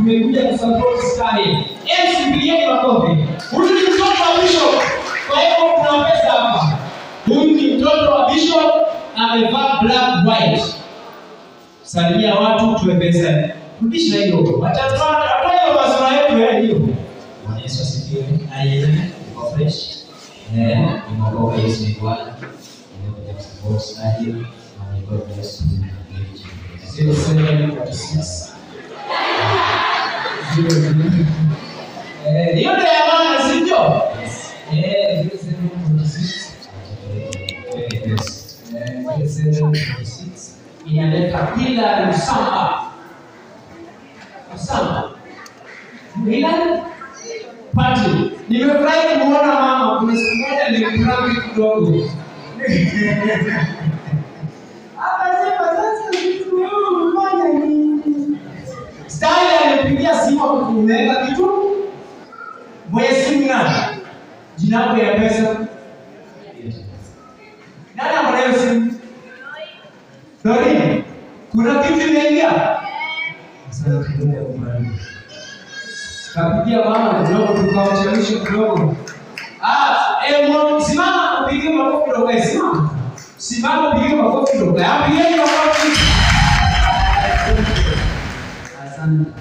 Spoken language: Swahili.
tumekuja kusupport style. Msipigieni makofi. Huyu ni mtoto wa Bishop. Kwa hivyo kuna pesa hapa. Huyu ni mtoto wa Bishop, amevaa black white. Salimia watu tuwe pesa. Rudisha hiyo. Watatoa hiyo basura yetu hiyo. Bwana Yesu asifiwe. Amen. Kwa fresh. Imekuwa Yesu ni Bwana. Nimekuja kusupport style. And God bless you. 0746. Hiyo ndio ya maana, si ndio? 0746. Inaleta pila Msamba. Msamba. Ila pati. Nimefurahi kumuona mama, kuna siku moja nilimfurahi kidogo. Style alipigia simu kukumeka kitu. Mwezi mnani. Jina lako ya pesa. Nani ambaye simu? Dori. Kuna kitu imeingia. Sasa kidogo ya kumaliza. Kapigia mama kidogo tukawachelisha kidogo. Simama upige makofi kidogo, simama. Simama upige makofi kidogo. Hapo yeye makofi. Asante.